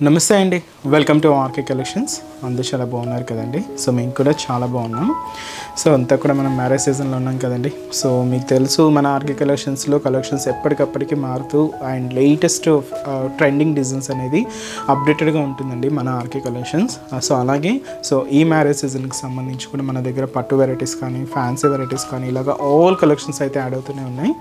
నమస్తే అండి, welcome to RK collections. అందరూ చాలా బాగున్నారు కదండి. సో మేము కూడా చాలా బాగున్నాం. సో అంతా కూడా మనం మ్యారేజ్ సీజన్లో ఉన్నాం కదండి. సో మీకు తెలుసు మన ఆర్కే కలెక్షన్స్లో కలెక్షన్స్ ఎప్పటికప్పటికి మారుతూ అండ్ లేటెస్ట్ ట్రెండింగ్ డిజైన్స్ అనేది అప్డేటెడ్గా ఉంటుందండి మన ఆర్కే కలెక్షన్స్. సో అలాగే ఈ మ్యారేజ్ సీజన్కి సంబంధించి కూడా మన దగ్గర పట్టు వెరైటీస్ కానీ ఫ్యాన్సీ వెరైటీస్ కానీ ఇలాగ ఆల్ కలెక్షన్స్ అయితే యాడ్ అవుతూనే ఉన్నాయి.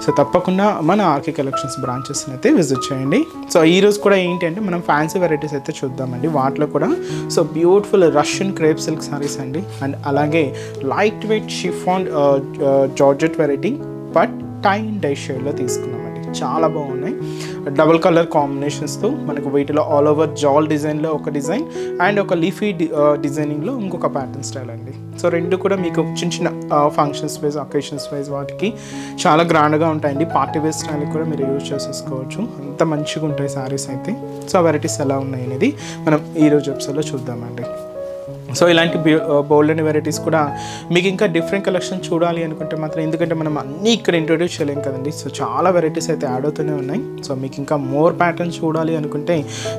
సో తప్పకుండా మన ఆర్కే కలెక్షన్స్ బ్రాంచెస్ని అయితే విజిట్ చేయండి. సో ఈరోజు కూడా ఏంటి అంటే మనం ఫ్యాన్సీ వెరైటీస్ అయితే చూద్దామండి. వాటిలో కూడా so beautiful Russian crepe silk sarees అండి, అండ్ అలాగే light weight chiffon georgette variety but tie and dye షేడ్లో తీసుకున్నామండి. చాలా బాగున్నాయి. డబుల్ కలర్ కాంబినేషన్స్తో మనకు వీటిలో ఆల్ ఓవర్ జాల్ డిజైన్లో ఒక డిజైన్ అండ్ ఒక లీఫీ డిజైనింగ్లో ఇంకొక ప్యాటర్న్ స్టైల్ అండి. సో రెండు కూడా మీకు చిన్న చిన్న ఫంక్షన్స్ వైజ్ అకేషన్స్ వైజ్ వాటికి చాలా గ్రాండ్గా ఉంటాయండి. పార్టీ వేర్ స్టైల్ కూడా మీరు యూజ్ చేసేసుకోవచ్చు. అంత మంచిగా ఉంటాయి శారీస్ అయితే. సో వెరైటీస్ ఎలా ఉన్నాయి అనేది మనం ఈరోజు ఎపిసోడ్లో చూద్దామండి. సో ఇలాంటి బోల్డ్ అండ్ వెరైటీస్ కూడా మీకు ఇంకా డిఫరెంట్ కలెక్షన్ చూడాలి అనుకుంటే మాత్రం, ఎందుకంటే మనం అన్నీ ఇక్కడ ఇంట్రొడ్యూస్ చేయలేం కదండి. సో చాలా వెరైటీస్ అయితే యాడ్ అవుతూనే ఉన్నాయి. సో మీకు ఇంకా మోర్ ప్యాటర్న్స్ చూడాలి అనుకుంటే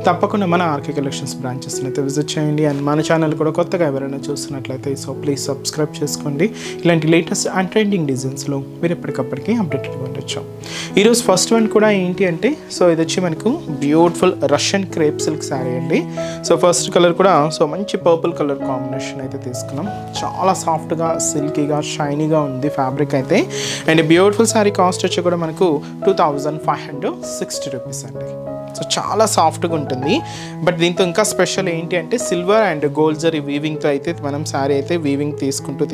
తప్పకుండా మన ఆర్కే కలెక్షన్స్ బ్రాంచెస్ని అయితే విజిట్ చేయండి. అండ్ మన ఛానల్ కూడా కొత్తగా ఎవరైనా చూస్తున్నట్లయితే సో ప్లీజ్ సబ్స్క్రైబ్ చేసుకోండి. ఇలాంటి లేటెస్ట్ అండ్ ట్రెండింగ్ డిజైన్స్లో మీరు ఎప్పటికప్పటికీ అప్డేటెడ్గా ఉండొచ్చు. ఈరోజు ఫస్ట్ వన్ కూడా ఏంటి అంటే సో ఇది వచ్చి మనకు beautiful Russian crepe silk sari అండి. సో ఫస్ట్ కలర్ కూడా సో మంచి పర్పుల్ కలర్ కాంబినేషన్ అయితే తీసుకున్నాం. చాలా సాఫ్ట్గా సిల్కీగా షైనీగా ఉంది ఫ్యాబ్రిక్ అయితే. అండ్ బ్యూటిఫుల్ శారీ కాస్ట్ వచ్చి కూడా మనకు 2560 రూపీస్ అండి. సో చాలా సాఫ్ట్గా ఉంటుంది. బట్ దీంతో ఇంకా స్పెషల్ ఏంటి అంటే సిల్వర్ అండ్ గోల్డ్ జరీ వీవింగ్తో అయితే మనం శారీ అయితే వీవింగ్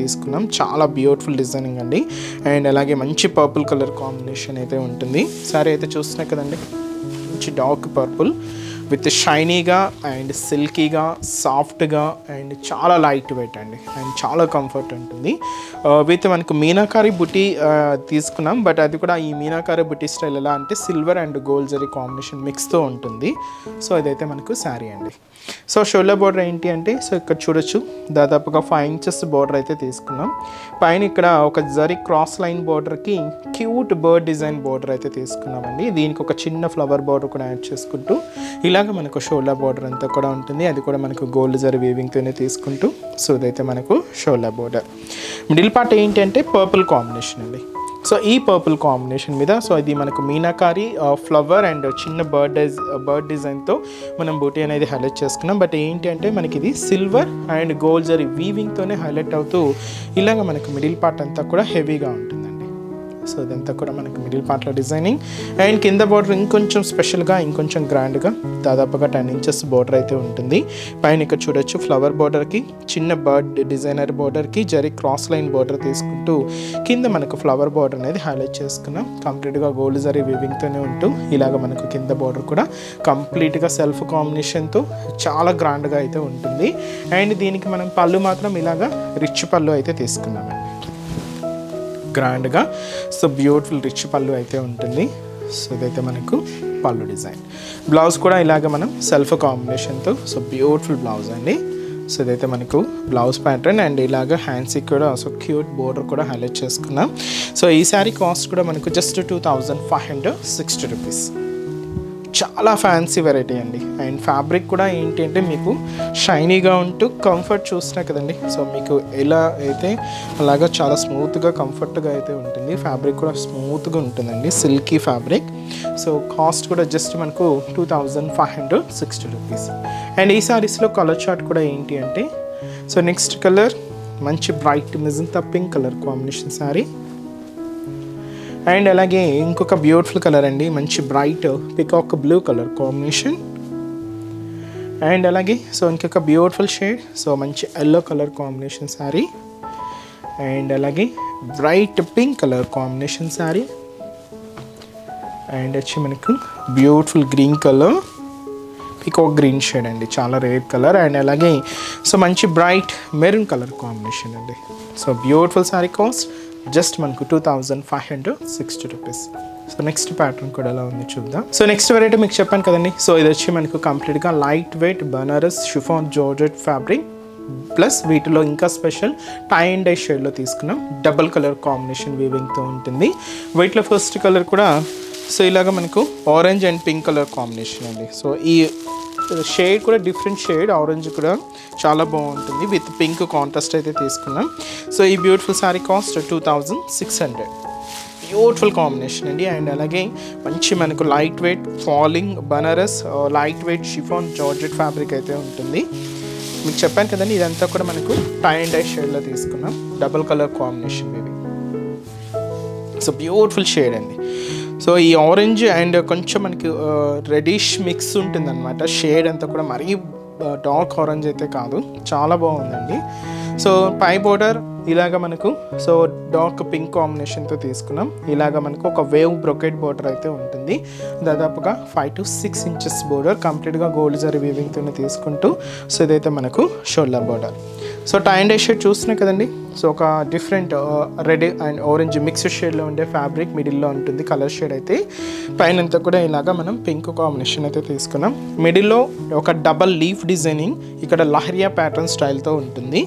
తీసుకున్నాం. చాలా బ్యూటిఫుల్ డిజైనింగ్ అండి. అండ్ అలాగే మంచి పర్పుల్ కలర్ కాంబినేషన్ అయితే ఉంటుంది. శారీ అయితే చూస్తున్నాయి కదండి, మంచి డార్క్ పర్పుల్ విత్ షైనీగా అండ్ సిల్కీగా సాఫ్ట్గా అండ్ చాలా లైట్ వెయిట్ అండి. అండ్ చాలా కంఫర్ట్ ఉంటుంది. విత్ మనకు మీనాకారి బుటీ తీసుకున్నాం. బట్ అది కూడా ఈ మీనాకారి బుటీ స్టైల్ ఎలా అంటే silver and gold zari combination మిక్స్తో ఉంటుంది. సో ఇదైతే మనకు శారీ అండి. సో షోల్డర్ బార్డర్ ఏంటి అంటే సో ఇక్కడ చూడొచ్చు దాదాపుగా 5 ఇంచెస్ బార్డర్ అయితే తీసుకున్నాం. పైన ఇక్కడ ఒక జరీ క్రాస్ లైన్ బార్డర్కి క్యూట్ బర్డ్ డిజైన్ బార్డర్ అయితే తీసుకున్నామండి. దీనికి ఒక చిన్న ఫ్లవర్ బార్డర్ కూడా యాడ్ చేసుకుంటూ ఇలాగ మనకు షోల్డర్ బార్డర్ అంతా కూడా ఉంటుంది. అది కూడా మనకు గోల్డ్ జరీ వీవింగ్తోనే తీసుకుంటూ సో ఇదైతే మనకు షోల్డర్ బార్డర్. మిడిల్ పార్ట్ ఏంటి అంటే పర్పుల్ కాంబినేషన్ అండి. సో ఈ పర్పుల్ కాంబినేషన్ మీద సో ఇది మనకు మీనాకారి ఫ్లవర్ అండ్ చిన్న బర్డ్ డిజైన్తో మనం బూటీ అనేది హైలైట్ చేసుకున్నాం. బట్ ఏంటి అంటే మనకి ఇది సిల్వర్ అండ్ గోల్డ్ జరీ వీవింగ్తోనే హైలైట్ అవుతూ ఇలాగ మనకు మిడిల్ పార్ట్ అంతా కూడా హెవీగా ఉంటుందండి. సో ఇదంతా కూడా మనకు మిడిల్ పార్ట్లో డిజైనింగ్. అండ్ కింద బార్డర్ ఇంకొంచెం స్పెషల్గా ఇంకొంచెం గ్రాండ్గా దాదాపుగా 10 ఇంచెస్ బార్డర్ అయితే ఉంటుంది. పైన ఇక్కడ చూడొచ్చు ఫ్లవర్ బార్డర్కి చిన్న బర్డ్ డిజైనర్ బార్డర్కి జరీ క్రాస్ లైన్ బార్డర్ తీసుకుంటూ కింద మనకు ఫ్లవర్ బార్డర్ అనేది హైలైట్ చేసుకున్నాం. కంప్లీట్గా గోల్డ్ జరీ వీవింగ్తోనే ఉంటూ ఇలాగ మనకు కింద బార్డర్ కూడా కంప్లీట్గా సెల్ఫ్ కాంబినేషన్తో చాలా గ్రాండ్గా అయితే ఉంటుంది. అండ్ దీనికి మనం పళ్ళు మాత్రం ఇలాగ రిచ్ పళ్ళు అయితే తీసుకున్నామండి గ్రాండ్గా. సో బ్యూటిఫుల్ రిచ్ పళ్ళు అయితే ఉంటుంది. సో ఇదైతే మనకు పళ్ళు డిజైన్. బ్లౌజ్ కూడా ఇలాగ మనం సెల్ఫ్ కాంబినేషన్తో సో బ్యూటిఫుల్ బ్లౌజ్ అండి. సో ఇదైతే మనకు బ్లౌజ్ ప్యాటర్న్. అండ్ ఇలాగ హ్యాండ్స్కి కూడా సో క్యూట్ బోర్డర్ కూడా హైలైట్ చేసుకున్నాం. సో ఈ శారీ కాస్ట్ కూడా మనకు జస్ట్ 2560 రూపీస్. చాలా ఫ్యాన్సీ వెరైటీ అండి. అండ్ ఫ్యాబ్రిక్ కూడా ఏంటి అంటే మీకు షైనీగా ఉంటూ కంఫర్ట్ చూస్తున్నా కదండి. సో మీకు ఎలా అయితే అలాగా చాలా స్మూత్గా కంఫర్ట్గా అయితే ఉంటుంది. ఫ్యాబ్రిక్ కూడా స్మూత్గా ఉంటుందండి, సిల్కీ ఫ్యాబ్రిక్. సో కాస్ట్ కూడా జస్ట్ మనకు 2560 రూపీస్. అండ్ ఈ సారీస్లో కలర్ చార్ట్ కూడా ఏంటి అంటే సో నెక్స్ట్ కలర్ మంచి bright magenta pink colour combination sari. And అలాగే ఇంకొక బ్యూటిఫుల్ కలర్ అండి, మంచి bright peacock blue colour combination. And అలాగే సో ఇంకొక బ్యూటిఫుల్ షేడ్ సో మంచి yellow colour combination sari. And అలాగే bright pink colour combination sari. And వచ్చి మనకు beautiful green colour peacock green shade అండి, చాలా రేర్ కలర్. అండ్ అలాగే సో మంచి బ్రైట్ మెరూన్ కలర్ కాంబినేషన్ అండి. So beautiful sari cost just మనకు 2560 రూపీస్. సో నెక్స్ట్ ప్యాటర్న్ కూడా ఎలా ఉంది చూద్దాం. సో నెక్స్ట్ వెరైటీ మీకు చెప్పాను కదండి. సో ఇది వచ్చి మనకు కంప్లీట్గా light weight Banaras chiffon georgette fabric plus వీటిలో ఇంకా స్పెషల్ టై అండ్ డై షేడ్లో తీసుకున్నాం. డబుల్ కలర్ కాంబినేషన్ వీవింగ్తో ఉంటుంది. వీటిలో ఫస్ట్ కలర్ కూడా సో ఇలాగ మనకు orange and pink colour combination అండి. సో ఈ షేడ్ కూడా డిఫరెంట్ షేడ్, ఆరెంజ్ కూడా చాలా బాగుంటుంది. విత్ పింక్ కాంట్రాస్ట్ అయితే తీసుకున్నాం. సో ఈ beautiful sari cost 2600. Beautiful combination అండి. అండ్ అలాగే మంచి మనకు light weight falling Banaras light weight chiffon georgette fabric అయితే ఉంటుంది. మీకు చెప్పాను కదండి, ఇదంతా కూడా మనకు టై అండ్ డై షేడ్లో తీసుకున్నాం. డబుల్ కలర్ కాంబినేషన్ ఇవి. సో బ్యూటిఫుల్ షేడ్ అండి. సో ఈ ఆరెంజ్ అండ్ కొంచెం మనకి రెడిష్ మిక్స్ ఉంటుంది అనమాట. షేడ్ అంతా కూడా మరీ డార్క్ ఆరెంజ్ అయితే కాదు, చాలా బాగుందండి. సో పై బోర్డర్ ఇలాగ మనకు సో డార్క్ పింక్ కాంబినేషన్తో తీసుకున్నాం. ఇలాగ మనకు ఒక వేవ్ బ్రొకెట్ బోర్డర్ అయితే ఉంటుంది. దాదాపుగా 5 to 6 inches బోర్డర్ కంప్లీట్గా గోల్డ్ జరీ వీవింగ్తోనే తీసుకుంటూ సో ఇదైతే మనకు shoulder border. So tie and dye shade చూస్తున్నాయి కదండి. సో ఒక different red and orange mixed షేడ్లో ఉండే ఫ్యాబ్రిక్ మిడిల్లో ఉంటుంది. కలర్ షేడ్ అయితే పైన అంతా కూడా ఇలాగా మనం పింక్ కాంబినేషన్ అయితే తీసుకున్నాం. మిడిల్లో ఒక డబల్ లీఫ్ డిజైనింగ్ ఇక్కడ లహరియా ప్యాటర్న్ స్టైల్తో ఉంటుంది.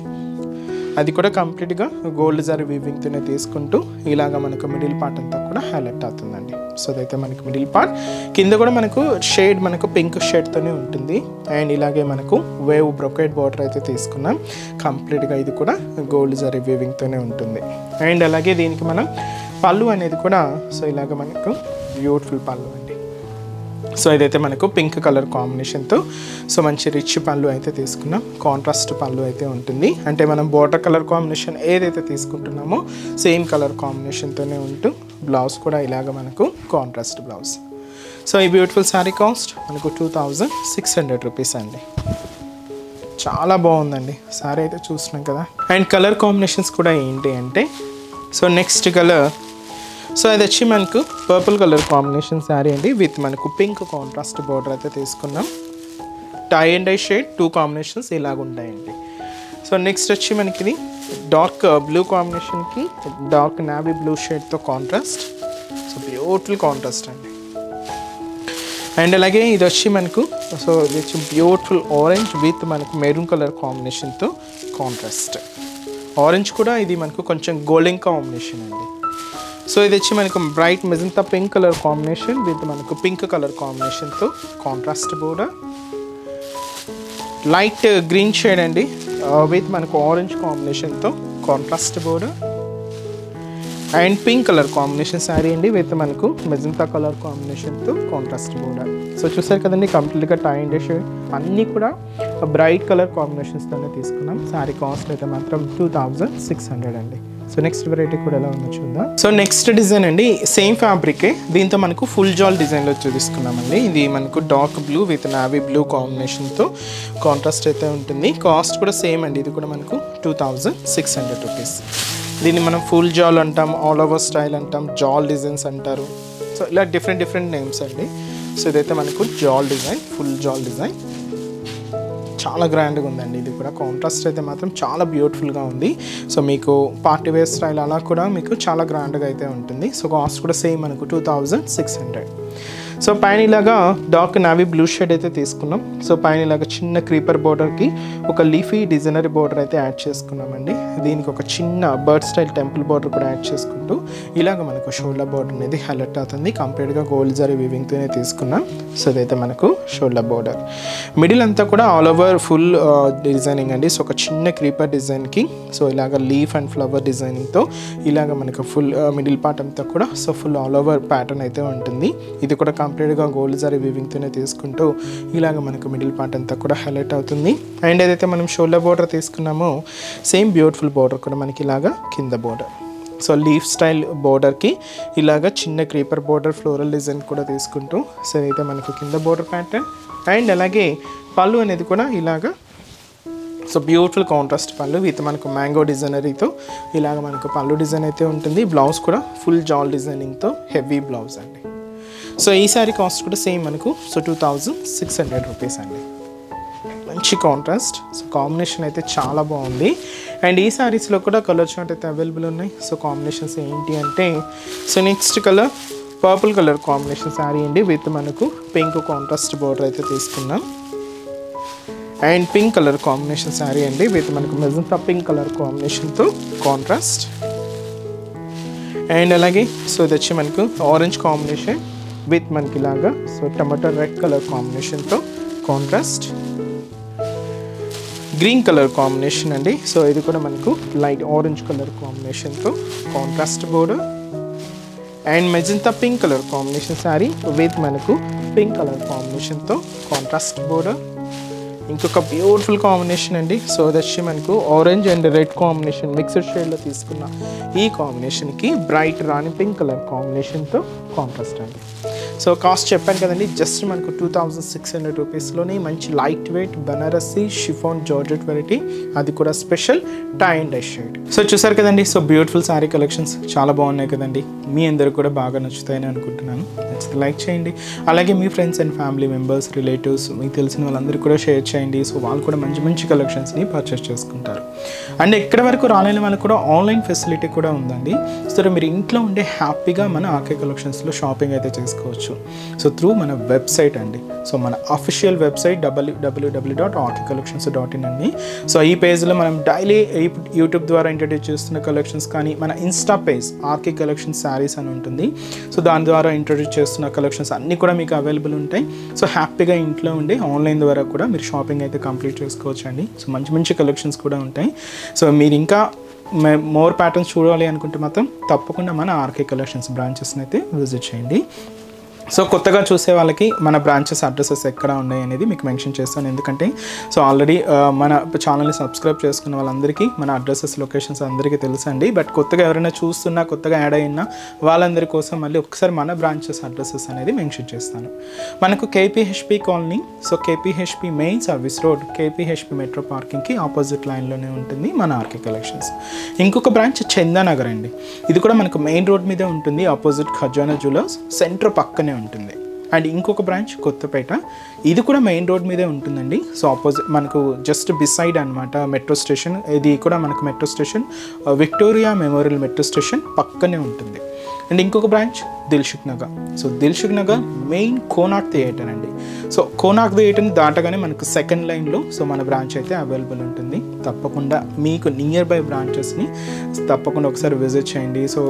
అది కూడా కంప్లీట్గా గోల్డ్ జరీ వీవింగ్తోనే తీసుకుంటూ ఇలాగ మనకు మిడిల్ పార్ట్ అంతా కూడా హైలైట్ అవుతుందండి. సో అదైతే మనకు మిడిల్ పార్ట్. కింద కూడా మనకు షేడ్ మనకు పింక్ షేడ్తోనే ఉంటుంది. అండ్ ఇలాగే మనకు వేవ్ బ్రొకెట్ బార్డర్ అయితే తీసుకున్నాం. కంప్లీట్గా ఇది కూడా గోల్డ్ జరీ వీవింగ్తోనే ఉంటుంది. అండ్ అలాగే దీనికి మనం పళ్ళు అనేది కూడా సో ఇలాగ మనకు బ్యూటిఫుల్ పళ్ళు అండి. సో ఇదైతే మనకు పింక్ కలర్ కాంబినేషన్తో సో మంచి రిచ్ పళ్ళు అయితే తీసుకున్నాం. కాంట్రాస్ట్ పళ్ళు అయితే ఉంటుంది. అంటే మనం బోర్డర్ కలర్ కాంబినేషన్ ఏదైతే తీసుకుంటున్నామో సేమ్ కలర్ కాంబినేషన్తోనే ఉంటూ బ్లౌజ్ కూడా ఇలాగ మనకు కాంట్రాస్ట్ బ్లౌజ్. సో ఈ బ్యూటిఫుల్ శారీ కాస్ట్ మనకు 2600 రూపీస్ అండి. చాలా బాగుందండి శారీ అయితే చూస్తున్నాం కదా. అండ్ కలర్ కాంబినేషన్స్ కూడా ఏంటి అంటే సో నెక్స్ట్ కలర్ సో అది వచ్చి మనకు పర్పుల్ కలర్ కాంబినేషన్ శారీ అండి. విత్ మనకు పింక్ కాంట్రాస్ట్ బార్డర్ అయితే తీసుకున్నాం. Tie and dye shade 2 combinations ఇలాగ ఉంటాయండి. సో నెక్స్ట్ వచ్చి మనకి ఇది డార్క్ బ్లూ కాంబినేషన్కి డార్క్ నావీ బ్లూ షేడ్తో కాంట్రాస్ట్. సో బ్యూటిఫుల్ కాంట్రాస్ట్ అండి. అండ్ అలాగే ఇది వచ్చి మనకు సో ఇది వచ్చి బ్యూటిఫుల్ ఆరెంజ్ విత్ మనకు మెరూన్ కలర్ కాంబినేషన్తో కాంట్రాస్ట్. ఆరెంజ్ కూడా ఇది మనకు కొంచెం గోల్డెన్ కాంబినేషన్ అండి. సో ఇది వచ్చి మనకు bright magenta pink colour combination with మనకు పింక్ కలర్ కాంబినేషన్తో contrast border. Light green shade అండి విత్ మనకు ఆరెంజ్ కాంబినేషన్తో contrast border. And pink colour combination sari అండి విత్ మనకు మెజంతా కలర్ కాంబినేషన్తో కాంట్రాస్ట్ బోర్డర్. సో చూసారు కదండి కంప్లీట్గా టై అండ్ షేడ్ అన్నీ కూడా బ్రైట్ కలర్ కాంబినేషన్స్తోనే తీసుకున్నాం. శారీ కాస్ట్ అయితే మాత్రం 2600 అండి. సో నెక్స్ట్ వెరైటీ కూడా ఎలా ఉందో చూద్దాం. సో నెక్స్ట్ డిజైన్ అండి సేమ్ ఫ్యాబ్రికే, దీంతో మనకు ఫుల్ జాల్ డిజైన్లో చూపిస్తున్నామండి. ఇది మనకు dark blue with navy blue కాంబినేషన్తో కాంట్రాస్ట్ అయితే ఉంటుంది. కాస్ట్ కూడా సేమ్ అండి. ఇది కూడా మనకు 2600 రూపీస్. దీన్ని మనం ఫుల్ జాల్ అంటాం, ఆల్ ఓవర్ స్టైల్ అంటాం, జాల్ డిజైన్స్ అంటారు. సో ఇలా డిఫరెంట్ నేమ్స్ అండి. సో ఇదైతే మనకు జాల్ డిజైన్, ఫుల్ జాల్ డిజైన్. చాలా గ్రాండ్గా ఉందండి. ఇది కూడా కాంట్రాస్ట్ అయితే మాత్రం చాలా బ్యూటిఫుల్గా ఉంది. సో మీకు పార్టీ వేర్ స్టైల్ అలా కూడా మీకు చాలా గ్రాండ్గా అయితే ఉంటుంది. సో కాస్ట్ కూడా సేమ్ మనకు 2600. సో పైన ఇలాగా డార్క్ నావీ బ్లూ షేడ్ అయితే తీసుకున్నాం. సో పైన ఇలాగ చిన్న క్రీపర్ బోర్డర్కి ఒక లీఫీ డిజైనరీ బోర్డర్ అయితే యాడ్ చేసుకున్నామండి. దీనికి ఒక చిన్న బర్డ్ స్టైల్ టెంపుల్ బోర్డర్ కూడా యాడ్ చేసుకుంటూ ఇలాగ మనకు షోల్డర్ బోర్డర్ అనేది హైలైట్ అవుతుంది. కంప్లీట్గా గోల్డ్ జరీ వీవింగ్తోనే తీసుకున్నాం. సో ఇదైతే మనకు షోల్డర్ బోర్డర్. మిడిల్ అంతా కూడా ఆల్ ఓవర్ ఫుల్ డిజైనింగ్ అండి. సో ఒక చిన్న క్రీపర్ డిజైన్కి సో ఇలాగ లీఫ్ అండ్ ఫ్లవర్ డిజైనింగ్తో ఇలాగ మనకు ఫుల్ మిడిల్ పార్ట్ అంతా కూడా so full all over pattern అయితే ఉంటుంది. ఇది కూడా కంప్లీట్గా గోల్డ్ జరీ వీవింగ్తోనే తీసుకుంటూ ఇలాగ మనకు మిడిల్ పార్ట్ అంతా కూడా హైలైట్ అవుతుంది. అండ్ ఏదైతే మనం షోల్డర్ బోర్డర్ తీసుకున్నామో సేమ్ బ్యూటిఫుల్ బోర్డర్ కూడా మనకి ఇలాగా కింద బోర్డర్. సో లీఫ్ స్టైల్ బోర్డర్కి ఇలాగ చిన్న క్రీపర్ బోర్డర్ ఫ్లోరల్ డిజైన్ కూడా తీసుకుంటూ సో అయితే మనకు కింద బోర్డర్ ప్యాటర్న్. అండ్ అలాగే పళ్ళు అనేది కూడా ఇలాగా సో బ్యూటిఫుల్ కాంట్రాస్ట్ పళ్ళు విత్ మనకు మ్యాంగో డిజైనరీతో ఇలాగ మనకు పళ్ళు డిజైన్ అయితే ఉంటుంది. బ్లౌజ్ కూడా ఫుల్ జాల్ డిజైనింగ్తో హెవీ బ్లౌజ్ అండి. సో ఈ శారీ కాస్ట్ కూడా సేమ్ మనకు సో 2600 రూపీస్ అండి. మంచి కాంట్రాస్ట్. సో కాంబినేషన్ అయితే చాలా బాగుంది. అండ్ ఈ శారీస్లో కూడా కలర్ చార్ట్ అయితే అవైలబుల్ ఉన్నాయి. సో కాంబినేషన్స్ ఏంటి అంటే so next colour purple colour combination sari అండి విత్ మనకు పింక్ కాంట్రాస్ట్ బోర్డర్ అయితే తీసుకున్నాం. And pink colour combination sari అండి విత్ మనకు మెజంతా పింక్ కలర్ కాంబినేషన్తో కాంట్రాస్ట్. అండ్ అలాగే సో ఇది వచ్చి మనకు ఆరెంజ్ కాంబినేషన్ విత్ మనకి ఇలాగా సో టమాటో రెడ్ కలర్ కాంబినేషన్తో కాంట్రాస్ట్ గ్రీన్ కలర్ కాంబినేషన్ అండి. సో ఇది కూడా మనకు లైట్ ఆరెంజ్ కలర్ కాంబినేషన్తో contrast border and magenta pink colour combination saree with మనకు పింక్ కలర్ కాంబినేషన్తో కాంట్రాస్ట్ బోర్డర్. ఇంకొక బ్యూటిఫుల్ కాంబినేషన్ అండి. సో అది వచ్చి మనకు orange and red combination mixed షేడ్లో తీసుకున్న ఈ కాంబినేషన్కి బ్రైట్ రాణి పింక్ కలర్ కాంబినేషన్తో కాంట్రాస్ట్ అండి. సో కాస్ట్ చెప్పాను కదండి, జస్ట్ మనకు 2600 రూపీస్లోనే మంచి light weight Banarasi chiffon georgette variety, అది కూడా special tie and dye shade. So చూసారు కదండి, సో బ్యూటిఫుల్ శారీ కలెక్షన్స్ చాలా బాగున్నాయి కదండి. మీ అందరూ కూడా బాగా నచ్చుతాయని అనుకుంటున్నాను. నచ్చితే లైక్ చేయండి, అలాగే మీ friends and family members, relatives, మీకు తెలిసిన వాళ్ళందరూ కూడా షేర్ చేయండి. సో వాళ్ళు కూడా మంచి మంచి కలెక్షన్స్ని పర్చేస్ చేసుకుంటారు. అండ్ ఎక్కడి వరకు రాలేని వాళ్ళకి కూడా ఆన్లైన్ ఫెసిలిటీ కూడా ఉందండి. సో మీరు ఇంట్లో ఉండే హ్యాపీగా మన ఆర్కే కలెక్షన్స్లో షాపింగ్ అయితే చేసుకోవచ్చు. సో త్రూ మన వెబ్సైట్ అండి. సో మన అఫీషియల్ వెబ్సైట్ www.rkcollections.in అండి. సో ఈ పేజ్లో మనం డైలీ యూట్యూబ్ ద్వారా ఇంట్రడ్యూస్ చేస్తున్న కలెక్షన్స్ కానీ, మన Insta page RK collections sarees అని ఉంటుంది. సో దాని ద్వారా ఇంట్రడ్యూస్ చేస్తున్న కలెక్షన్స్ అన్నీ కూడా మీకు అవైలబుల్ ఉంటాయి. సో హ్యాపీగా ఇంట్లో ఉండి ఆన్లైన్ ద్వారా కూడా మీరు షాపింగ్ అయితే కంప్లీట్ చేసుకోవచ్చు అండి. సో మంచి మంచి కలెక్షన్స్ కూడా ఉంటాయి. సో మీరు ఇంకా మోర్ ప్యాటర్న్స్ చూడాలి అనుకుంటే మాత్రం తప్పకుండా మన ఆర్కే కలెక్షన్స్ బ్రాంచెస్ని అయితే విజిట్ చేయండి. సో కొత్తగా చూసే వాళ్ళకి మన బ్రాంచెస్ అడ్రసెస్ ఎక్కడ ఉన్నాయి అనేది మీకు మెన్షన్ చేస్తాను. ఎందుకంటే సో ఆల్రెడీ మన ఛానల్ని సబ్స్క్రైబ్ చేసుకున్న వాళ్ళందరికీ మన అడ్రసెస్ లొకేషన్స్ అందరికీ తెలుసండి. బట్ కొత్తగా ఎవరైనా చూస్తున్నా, కొత్తగా యాడ్ అయినా వాళ్ళందరి కోసం మళ్ళీ ఒకసారి మన బ్రాంచెస్ అడ్రసెస్ అనేది మెన్షన్ చేస్తాను. మనకు KPHB colony, so KPHB main service road, KPHB metro పార్కింగ్కి ఆపోజిట్ లైన్లోనే ఉంటుంది మన ఆర్కే కలెక్షన్స్. ఇంకొక బ్రాంచ్ చందానగర్ అండి. ఇది కూడా మనకు మెయిన్ రోడ్ మీదే ఉంటుంది, ఆపోజిట్ ఖజానా జ్యువెలర్స్ సెంటర్ పక్కనే ఉంటుంది. అండ్ ఇంకొక బ్రాంచ్ కొత్తపేట, ఇది కూడా మెయిన్ రోడ్ మీదే ఉంటుందండి. సో ఆపోజిట్ మనకు జస్ట్ బిసైడ్ అనమాట మెట్రో స్టేషన్. ఇది కూడా మనకు metro station Victoria memorial metro station పక్కనే ఉంటుంది. అండ్ ఇంకొక branch Dilsukh Nagar. So Dilsukh Nagar main Konark theatre అండి. సో కోనాక్ థియేటర్ని దాటగానే మనకు సెకండ్ లైన్లో సో మన బ్రాంచ్ అయితే అవైలబుల్ ఉంటుంది. తప్పకుండా మీకు నియర్ బై బ్రాంచెస్ని తప్పకుండా ఒకసారి విజిట్ చేయండి. సో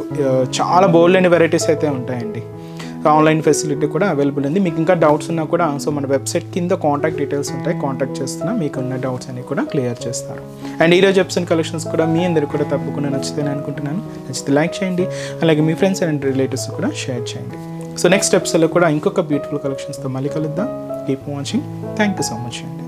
చాలా బోల్డ్ అండ్ వెరైటీస్ అయితే ఉంటాయండి. ఆన్లైన్ ఫెసిలిటీ కూడా అవైలబుల్ ఉంది. మీకు ఇంకా డౌట్స్ ఉన్నా కూడా సో మన వెబ్సైట్ కింద కాంటాక్ట్ డీటెయిల్స్ ఉంటాయి, కాంటాక్ట్ చేస్తున్నా మీకున్న డౌట్స్ అన్ని కూడా క్లియర్ చేస్తారు. అండ్ ఈరోజు ఎపిసోడ్ కలెక్షన్స్ కూడా మీ అందరికీ కూడా తప్పకుండా నచ్చుతాయని అనుకుంటున్నాను. నచ్చితే లైక్ చేయండి, అలాగే మీ ఫ్రెండ్స్ అండ్ రిలేటివ్స్ కూడా షేర్ చేయండి. సో నెక్స్ట్ ఎపిసోడ్లో కూడా ఇంకొక బ్యూటిఫుల్ కలెక్షన్స్తో మళ్ళీ కలుద్దాం. Keep watching. Thank you so much అండి.